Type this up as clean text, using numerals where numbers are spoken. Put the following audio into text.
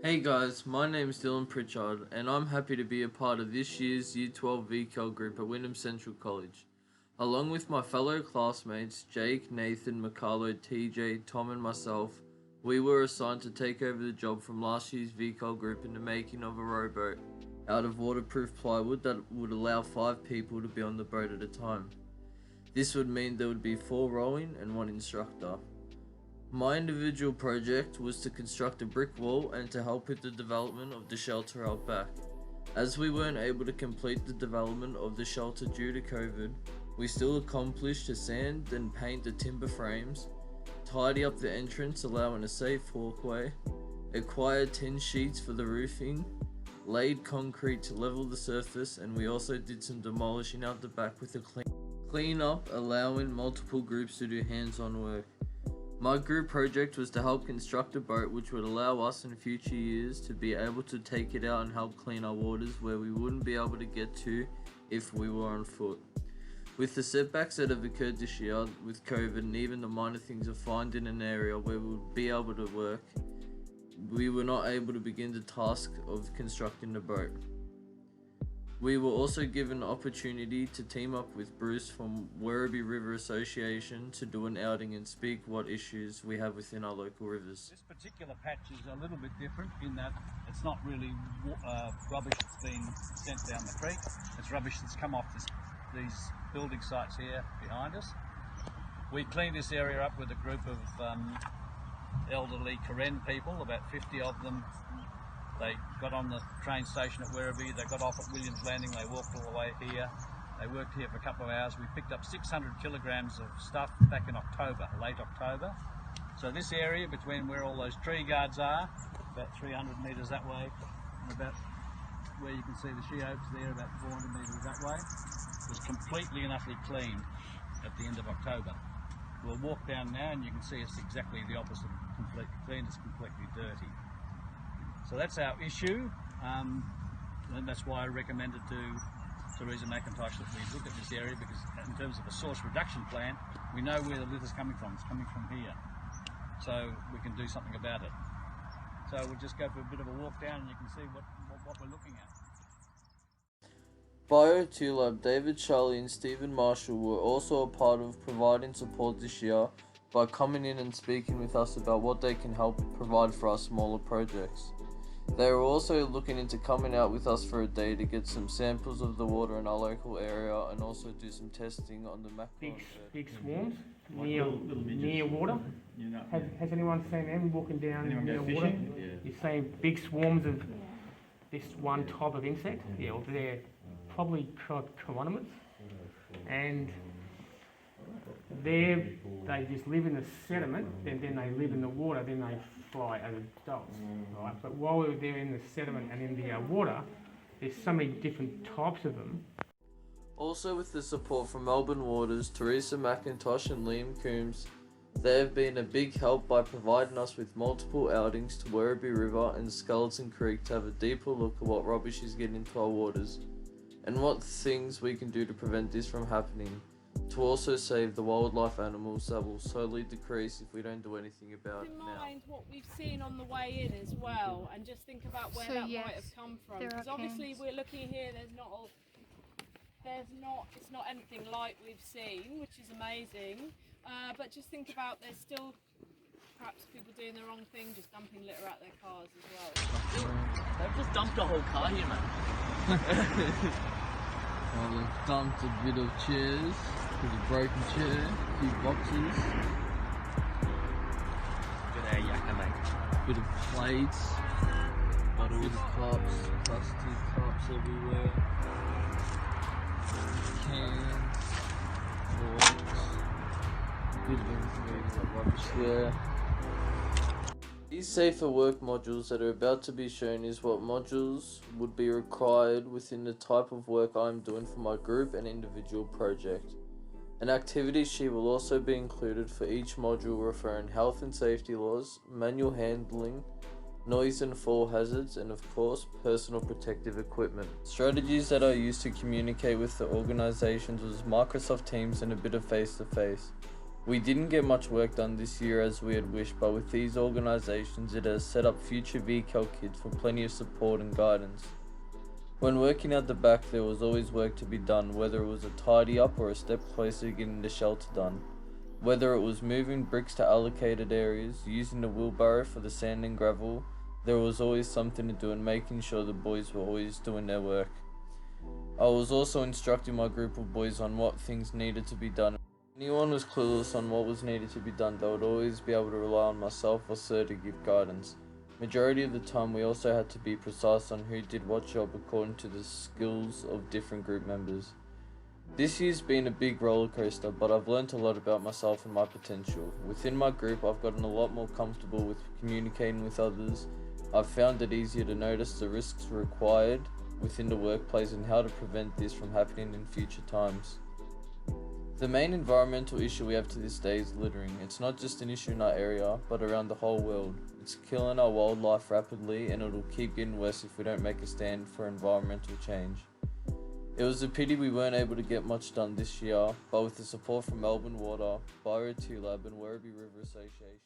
Hey guys, my name is Dylan Pritchard and I'm happy to be a part of this year's Year 12 VCAL group at Wyndham Central College. Along with my fellow classmates Jake, Nathan, McCarlo, TJ, Tom and myself, we were assigned to take over the job from last year's VCAL group in the making of a rowboat out of waterproof plywood that would allow 5 people to be on the boat at a time. This would mean there would be 4 rowing and 1 instructor. My individual project was to construct a brick wall and to help with the development of the shelter out back. As we weren't able to complete the development of the shelter due to COVID, we still accomplished to sand and paint the timber frames, tidy up the entrance allowing a safe walkway, acquired tin sheets for the roofing, laid concrete to level the surface, and we also did some demolishing out the back with a clean up allowing multiple groups to do hands-on work. My group project was to help construct a boat which would allow us in future years to be able to take it out and help clean our waters where we wouldn't be able to get to if we were on foot. With the setbacks that have occurred this year with COVID and even the minor things of finding an area where we would be able to work, we were not able to begin the task of constructing the boat. We were also given the opportunity to team up with Bruce from Werribee River Association to do an outing and speak what issues we have within our local rivers. This particular patch is a little bit different in that it's not really rubbish that's been sent down the creek. It's rubbish that's come off these building sites here behind us. We cleaned this area up with a group of elderly Karen people, about 50 of them. They got on the train station at Werribee, they got off at Williams Landing, they walked all the way here. They worked here for a couple of hours. We picked up 600 kilograms of stuff back in October, late October. So this area between where all those tree guards are, about 300 metres that way, and about where you can see the she oaks there, about 400 metres that way, was completely and utterly cleaned at the end of October. We'll walk down now and you can see it's exactly the opposite. Completely clean, it's completely dirty. So that's our issue, and that's why I recommended to Theresa McIntosh that we look at this area, because in terms of a source reduction plan, we know where the litter's coming from. It's coming from here. So we can do something about it. So we'll just go for a bit of a walk down and you can see what we're looking at. Bio2Lab David, Charlie and Stephen Marshall were also a part of providing support this year by coming in and speaking with us about what they can help provide for our smaller projects. They were also looking into coming out with us for a day to get some samples of the water in our local area and also do some testing on the big swarms near water. Has anyone seen them walking down near water? You see big swarms of this one type of insect. Yeah, well, they're probably chironomids, and they just live in the sediment, then they live in the water, then they fly as adults, right? But while they're in the sediment and in the water, there's so many different types of them. Also with the support from Melbourne Waters, Theresa McIntosh and Liam Coombs, they have been a big help by providing us with multiple outings to Werribee River and Skeleton Creek to have a deeper look at what rubbish is getting into our waters and what things we can do to prevent this from happening, to also save the wildlife animals that will slowly decrease if we don't do anything about it now. Mind what we've seen on the way in as well, and just think about where that might have come from. Because obviously we're looking here. It's not anything like we've seen, which is amazing. But just think about there's still perhaps people doing the wrong thing, just dumping litter out their cars as well. They've just dumped a whole car here, man. Well, they've dumped a bit of chairs, a bit of broken chair, a few boxes, Good yakka, mate. bit of plates, a bit of cups, plastic cups everywhere, cans, forks, a bit of everything, like rubbish there. These safer work modules that are about to be shown is what modules would be required within the type of work I'm doing for my group and individual project. An activity sheet will also be included for each module referring health and safety laws, manual handling, noise and fall hazards, and of course, personal protective equipment. Strategies that I used to communicate with the organizations was Microsoft Teams and a bit of face-to-face. We didn't get much work done this year as we had wished, but with these organisations it has set up future VCAL kids for plenty of support and guidance. When working out the back there was always work to be done, whether it was a tidy up or a step closer to getting the shelter done. Whether it was moving bricks to allocated areas, using the wheelbarrow for the sand and gravel, there was always something to do and making sure the boys were always doing their work. I was also instructing my group of boys on what things needed to be done. If anyone was clueless on what was needed to be done, they would always be able to rely on myself or Sir to give guidance. Majority of the time we also had to be precise on who did what job according to the skills of different group members. This year's been a big roller coaster, but I've learnt a lot about myself and my potential. Within my group I've gotten a lot more comfortable with communicating with others. I've found it easier to notice the risks required within the workplace and how to prevent this from happening in future times. The main environmental issue we have to this day is littering. It's not just an issue in our area, but around the whole world. It's killing our wildlife rapidly and it'll keep getting worse if we don't make a stand for environmental change. It was a pity we weren't able to get much done this year, but with the support from Melbourne Water, Biro 2 Lab and Werribee River Association,